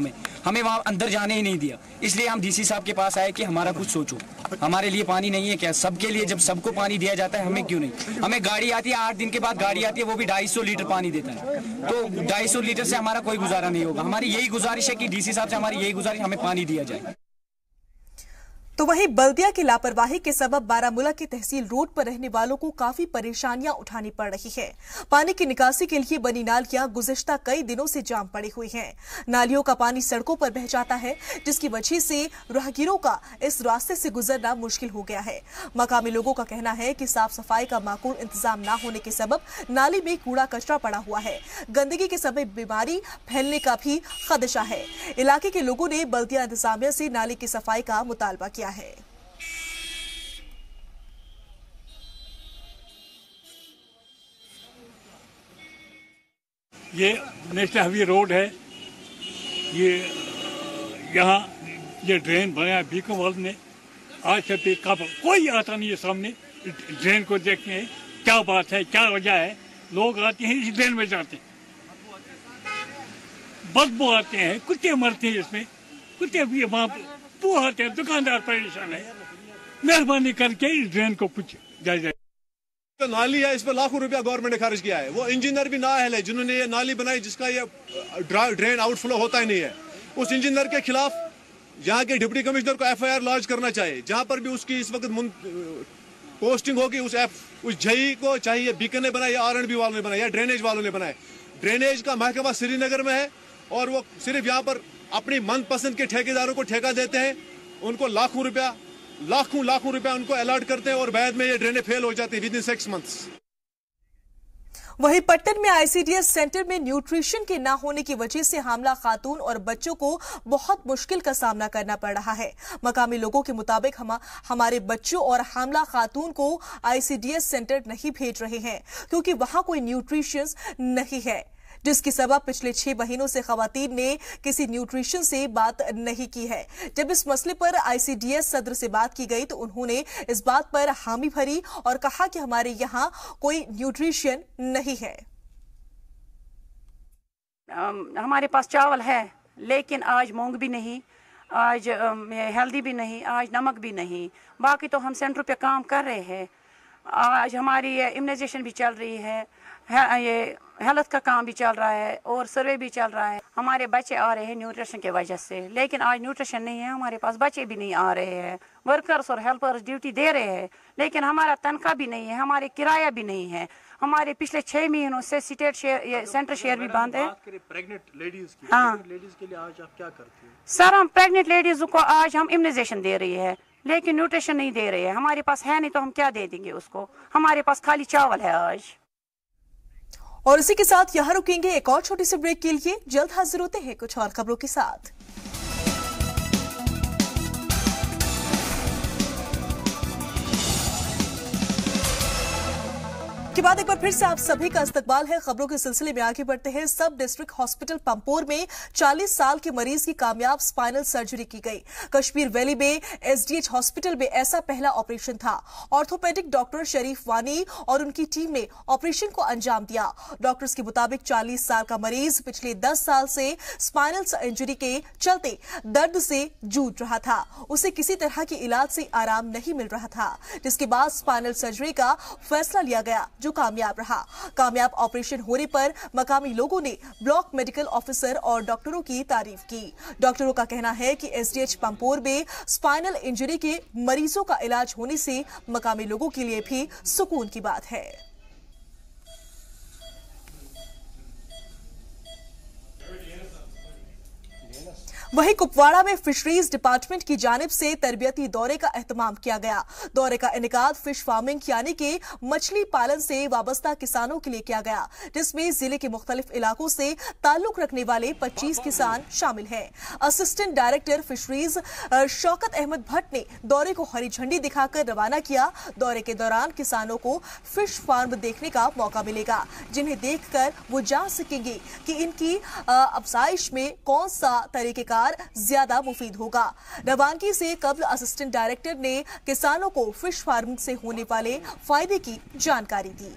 हमें वहाँ अंदर जाने ही नहीं दिया। इसलिए हम डीसी साहब के पास आए कि हमारा कुछ सोचो, हमारे लिए पानी नहीं है क्या? सबके लिए जब सबको पानी दिया जाता है, हमें क्यों नहीं? हमें गाड़ी आती है, 8 दिन के बाद गाड़ी आती है, वो भी 250 लीटर पानी देता है। तो 250 लीटर से हमारा कोई गुजारा नहीं होगा। हमारी यही गुजारिश है कि डीसी साहब से हमारी यही गुजारिश, हमें पानी दिया जाए। तो वहीं बल्दिया की लापरवाही के सबब बारामूला के तहसील रोड पर रहने वालों को काफी परेशानियां उठानी पड़ रही है। पानी की निकासी के लिए बनी नालियां गुज़िश्ता कई दिनों से जाम पड़ी हुई हैं। नालियों का पानी सड़कों पर बह जाता है, जिसकी वजह से राहगीरों का इस रास्ते से गुजरना मुश्किल हो गया है। मकामी लोगों का कहना है कि साफ सफाई का माकूल इंतजाम न होने के सबब नाली में कूड़ा कचरा पड़ा हुआ है। गंदगी के समय बीमारी फैलने का भी खदशा है। इलाके के लोगों ने बल्दिया इंतजामिया से नाली की सफाई का मुतालबा किया है। ये नेशनल हाईवे रोड है, ये यहाँ ये ड्रेन बनाया बीकावाल ने। आज से कोई आता नहीं है सामने ड्रेन को देखने, क्या बात है, क्या वजह है। लोग आते हैं इस ड्रेन में जाते हैं, बदबू आते हैं, कुत्ते मरते हैं इसमें, कुत्ते भी वहाँ वो आते हैं, दुकानदार परेशान है। मेहरबानी करके इस ड्रेन को कुछ जायजा। नाली है, इस पर लाखों रुपया गवर्नमेंट ने खर्च किया है। वो इंजीनियर भी नाअहल है जिन्होंने ये नाली बनाई, जिसका ये ड्रेन आउटफ्लो होता ही नहीं है। उस इंजीनियर के खिलाफ यहाँ के डिप्टी कमिश्नर को FIR लॉन्च करना चाहिए। जहाँ पर भी उसकी इस वक्त पोस्टिंग होगी, उस जई को चाहिए बीकानेर बनाए या R&B वालों ने बनाए या ड्रेनेज वालों ने बनाए। ड्रेनेज का महकमा श्रीनगर में है और वो सिर्फ यहाँ पर अपनी मनपसंद के ठेकेदारों को ठेका देते हैं, उनको लाखों रुपया उनको अलॉट करते हैं और बाद में ये ड्रेनें फेल हो जाती है विद इन 6 मंथ्स। वहीं पट्टन में ICDS सेंटर में न्यूट्रिशन के न होने की वजह से हामला खातून और बच्चों को बहुत मुश्किल का सामना करना पड़ रहा है। मकामी लोगों के मुताबिक हमारे बच्चों और हामला खातून को ICDS सेंटर नहीं भेज रहे हैं क्योंकि वहां कोई न्यूट्रिशन नहीं है, जिसकी सबब पिछले 6 महीनों से खवातीन ने किसी न्यूट्रिशन से बात नहीं की है। जब इस मसले पर ICDS सदर से बात की गई तो उन्होंने इस बात पर हामी भरी और कहा कि हमारे यहाँ कोई न्यूट्रिशन नहीं है। हमारे पास चावल है, लेकिन आज मूंग भी नहीं, आज हल्दी भी नहीं, आज नमक भी नहीं। बाकी तो हम सेंटर पे काम कर रहे हैं। आज हमारी इम्यूनाइजेशन भी चल रही है, ये हेल्थ का काम भी चल रहा है और सर्वे भी चल रहा है। हमारे बच्चे आ रहे हैं न्यूट्रिशन की वजह से, लेकिन आज न्यूट्रिशन नहीं है, हमारे पास बच्चे भी नहीं आ रहे हैं। वर्कर्स और हेल्पर्स ड्यूटी दे रहे हैं, लेकिन हमारा तनख्वाह भी नहीं है, हमारे किराया भी नहीं है। हमारे पिछले 6 महीनों से स्टेट शेयर, सेंटर शेयर भी बंद है। प्रेग्नेंट लेडीज की, हाँ लेडीज के लिए आज आप क्या करते हैं? सर, हम प्रेग्नेंट लेडीज को आज हम इम्यूनाइजेशन दे रही है, लेकिन न्यूट्रिशन नहीं दे रहे हैं। हमारे पास है नहीं तो हम क्या दे देंगे उसको, हमारे पास खाली चावल है आज। और इसी के साथ यहां रुकेंगे एक और छोटी सी ब्रेक के लिए। जल्द हाजिर होते हैं कुछ और खबरों के साथ। के बाद एक बार फिर से आप सभी का इस्तकबाल है। खबरों के सिलसिले में आगे बढ़ते हैं। सब डिस्ट्रिक्ट हॉस्पिटल पंपोर में 40 साल के मरीज की कामयाब स्पाइनल सर्जरी की गई। कश्मीर वैली में एसडीएच हॉस्पिटल में ऐसा पहला ऑपरेशन था। ऑर्थोपेडिक डॉक्टर शरीफ वानी और उनकी टीम ने ऑपरेशन को अंजाम दिया। डॉक्टर्स के मुताबिक 40 साल का मरीज पिछले 10 साल से स्पाइनल इंजरी के चलते दर्द से जूझ रहा था। उसे किसी तरह के इलाज से आराम नहीं मिल रहा था, जिसके बाद स्पाइनल सर्जरी का फैसला लिया गया, जो कामयाब रहा। कामयाब ऑपरेशन होने पर मकामी लोगों ने ब्लॉक मेडिकल ऑफिसर और डॉक्टरों की तारीफ की। डॉक्टरों का कहना है कि एसडीएच पंपोर में स्पाइनल इंजरी के मरीजों का इलाज होने से मकामी लोगों के लिए भी सुकून की बात है। वहीं कुपवाड़ा में फिशरीज डिपार्टमेंट की जानिब से तरबियती दौरे का एहतमाम किया गया। दौरे का इनेकाद फिश फार्मिंग यानी कि मछली पालन से वाबस्ता किसानों के लिए किया गया, जिसमें जिले के मुख्तलिफ इलाकों से ताल्लुक रखने वाले 25 किसान शामिल हैं। Assistant director fisheries Shaukat Ahmad Bhat ने दौरे को हरी झंडी दिखाकर रवाना किया। दौरे के दौरान किसानों को फिश फार्म देखने का मौका मिलेगा, जिन्हें देखकर वो जान सकेंगे कि इनकी अफजाइश में कौन सा तरीकेकार ज्यादा मुफीद होगा। रवानगी से कबल असिस्टेंट डायरेक्टर ने किसानों को फिश फार्मिंग से होने वाले फायदे की जानकारी दी।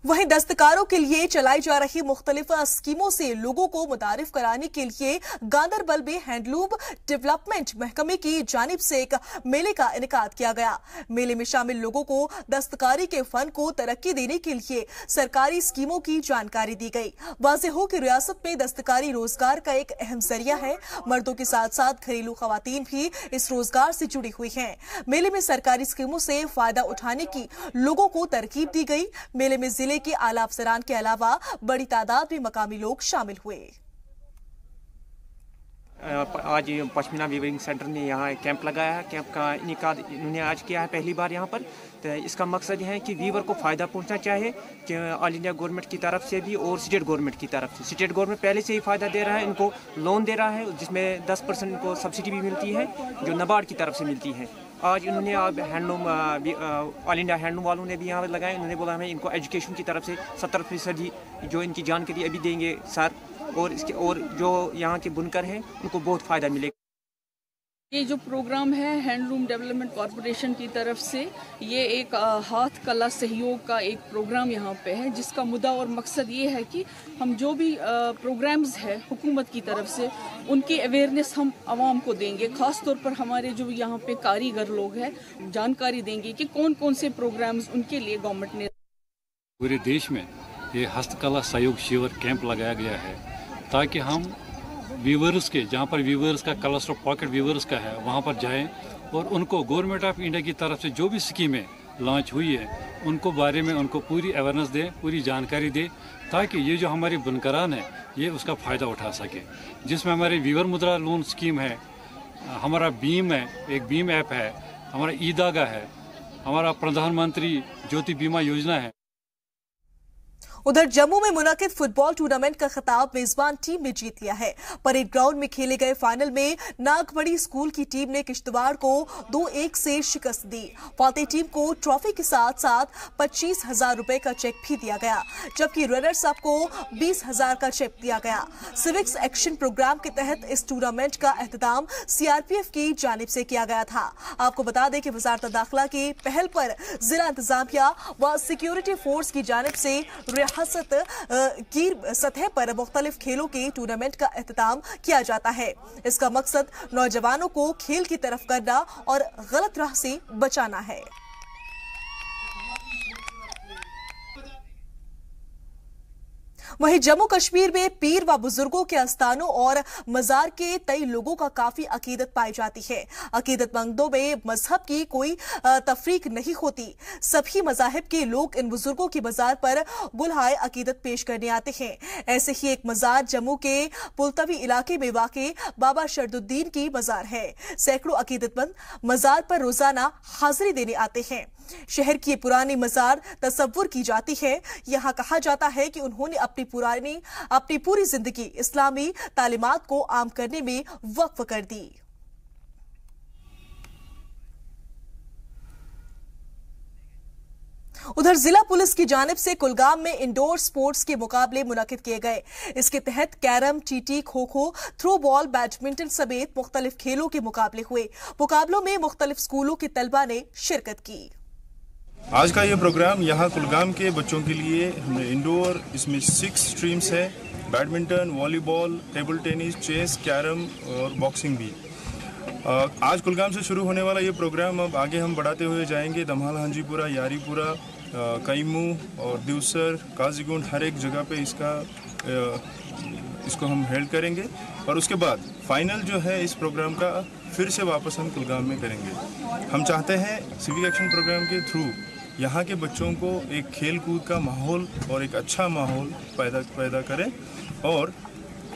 वहीं दस्तकारों के लिए चलाई जा रही मुख्तलिफ स्कीमों से लोगों को मुतारिफ कराने के लिए गांदरबल में हैंडलूम डेवलपमेंट महकमे की जानिब से एक मेले का इनेकाद किया गया। मेले में शामिल लोगों को दस्तकारी के फन को तरक्की देने के लिए सरकारी स्कीमों की जानकारी दी गई। वाज़ेह हो कि रियासत में दस्तकारी रोजगार का एक अहम जरिया है। मर्दों के साथ साथ घरेलू खवातीन भी इस रोजगार से जुड़ी हुई हैं। मेले में सरकारी स्कीमों से फायदा उठाने की लोगों को तरकीब दी गई। मेले में जिले के आला अफसरान के अलावा बड़ी तादाद में मकामी लोग शामिल हुए। आज पश्मीना वीविंग सेंटर ने यहाँ कैंप लगाया है। कैंप का इनेकाद इन्होंने आज किया है पहली बार यहाँ पर। तो इसका मकसद है कि वीवर को फ़ायदा पहुँचना चाहिए कि ऑल इंडिया गवर्नमेंट की तरफ से भी और स्टेट गवर्नमेंट की तरफ से। स्टेट गवर्नमेंट पहले से ही फ़ायदा दे रहा है, इनको लोन दे रहा है, जिसमें 10% इनको सब्सिडी भी मिलती है जो नाबार्ड की तरफ से मिलती है। आज इन्होंने अब हैंडलूम ऑल इंडिया हैंडलूम वालों ने भी यहाँ पर लगाए। उन्होंने बोला हमें इनको एजुकेशन की तरफ से 70% जो इनकी जानकारी अभी देंगे सर, और इसके और जो यहाँ के बुनकर हैं उनको बहुत फ़ायदा मिलेगा। ये जो प्रोग्राम है हैंडलूम डेवलपमेंट कॉरपोरेशन की तरफ से, ये एक हाथ कला सहयोग का एक प्रोग्राम यहाँ पे है, जिसका मुद्दा और मकसद ये है कि हम जो भी प्रोग्राम्स है हुकूमत की तरफ से, उनकी अवेयरनेस हम आवाम को देंगे। ख़ास तौर पर हमारे जो यहाँ पे कारीगर लोग हैं जानकारी देंगे कि कौन कौन से प्रोग्राम्स उनके लिए गवर्नमेंट ने। पूरे देश में ये हस्तकला सहयोग शिविर कैंप लगाया गया है ताकि हम वीवर्स के, जहाँ पर वीवर्स का क्लस्टर पॉकेट वीवर्स का है, वहाँ पर जाएं और उनको गवर्नमेंट ऑफ इंडिया की तरफ से जो भी स्कीमें लॉन्च हुई है उनको बारे में उनको पूरी अवेयरनेस दें, पूरी जानकारी दें, ताकि ये जो हमारे बुनकरान है ये उसका फ़ायदा उठा सके। जिसमें हमारे वीवर मुद्रा लोन स्कीम है, हमारा बीम है, एक बीम ऐप है, हमारा ईदागा है, हमारा प्रधानमंत्री ज्योति बीमा योजना है। उधर जम्मू में मुनाकिद फुटबॉल टूर्नामेंट का खिताब मेजबान टीम ने जीत लिया है। परेड ग्राउंड में खेले गए फाइनल में नागबड़ी स्कूल की टीम ने किश्तवाड़ को 2-1 से शिकस्त दी। फातेह टीम को ट्रॉफी के साथ साथ 25,000 रुपए का चेक भी दिया गया, जबकि रनर्स अप को 20,000 का चेक दिया गया। सिविक्स एक्शन प्रोग्राम के तहत इस टूर्नामेंट का एहतमाम सीआरपीएफ की जानिब से किया गया था। आपको बता दें कि वजारत दाखिला की पहल पर जिला इंतजामिया व सिक्योरिटी फोर्स की जानिब से रियासत की सतह पर मुख्तलिफ खेलों के टूर्नामेंट का एहतमाम किया जाता है। इसका मकसद नौजवानों को खेल की तरफ करना और गलत राह से बचाना है। वहीं जम्मू कश्मीर में पीर व बुजुर्गों के आस्थानों और मजार के कई लोगों का काफी अकीदत पाई जाती है। अकीदतमंदों में मजहब की कोई तफरीक नहीं होती। सभी मजाहिब के लोग इन बुजुर्गों की मजार पर बुलहाए अकीदत पेश करने आते हैं। ऐसे ही एक मजार जम्मू के पुलतवी इलाके में वाक़े बाबा शरदुद्दीन की मजार है। सैकड़ों अकीदतमंद मजार पर रोजाना हाजिरी देने आते हैं। शहर की पुरानी मजार तस्वुर की जाती है। यहाँ कहा जाता है कि उन्होंने अपनी पूरी जिंदगी इस्लामी तालीमात को आम करने में वक्फ कर दी। उधर जिला पुलिस की जानिब से कुलगाम में इंडोर स्पोर्ट्स के मुकाबले मुनक्किद किए गए। इसके तहत carrom, TT, kho kho, throw ball, badminton समेत मुख्तलिफ खेलों के मुकाबले हुए। मुकाबलों में मुख्तलिफ स्कूलों के तलबा ने शिरकत की। आज का ये प्रोग्राम यहाँ कुलगाम के बच्चों के लिए हमने इंडोर, इसमें 6 स्ट्रीम्स है, badminton, volleyball, table tennis, chess, carrom और बॉक्सिंग भी। आज कुलगाम से शुरू होने वाला ये प्रोग्राम अब आगे हम बढ़ाते हुए जाएंगे। दमहाल, हांजीपुरा, यारीपुरा, कईमू और दिवसर, काजीगुंड, हर एक जगह पे इसको हम हेल्ड करेंगे और उसके बाद फाइनल जो है इस प्रोग्राम का फिर से वापस हम कुलगाम में करेंगे। हम चाहते हैं सिविक एक्शन प्रोग्राम के थ्रू यहाँ के बच्चों को एक खेल कूद का माहौल और एक अच्छा माहौल पैदा करें और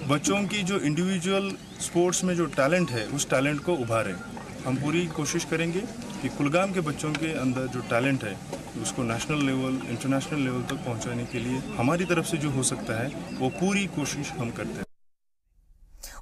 बच्चों की जो इंडिविजुअल स्पोर्ट्स में जो टैलेंट है उस टैलेंट को उभारें। हम पूरी कोशिश करेंगे कि कुलगाम के बच्चों के अंदर जो टैलेंट है उसको नेशनल लेवल, इंटरनेशनल लेवल तक पहुंचाने के लिए हमारी तरफ से जो हो सकता है वो पूरी कोशिश हम करते हैं।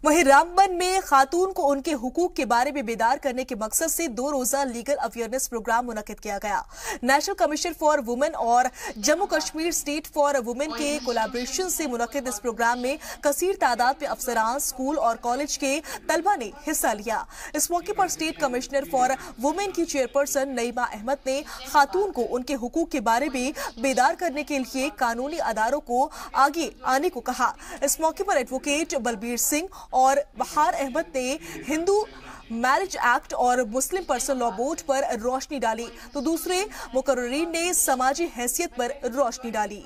वहीं रामबन में खातून को उनके हुकूक के बारे में बेदार करने के मकसद से 2 रोजा लीगल अवेयरनेस प्रोग्राम मुनक्किद किया गया। नेशनल कमीशन फॉर वुमेन और Jammu Kashmir state for women के कोलैबोरेशन से मुनक्किद इस प्रोग्राम में कसीर तादाद में अफसरान, स्कूल और कॉलेज के तलबा ने हिस्सा लिया। इस मौके पर स्टेट कमिश्नर फॉर वुमेन की चेयरपर्सन नईमा अहमद ने खातून को उनके हुकूक के बारे में बेदार करने के लिए कानूनी अदारों को आगे आने को कहा। इस मौके पर एडवोकेट बलबीर सिंह और बहार अहमद ने हिंदू मैरिज एक्ट और मुस्लिम पर्सन लॉ बोर्ड पर रोशनी डाली, तो दूसरे मुकर्ररीन ने समाजी हैसियत पर रोशनी डाली।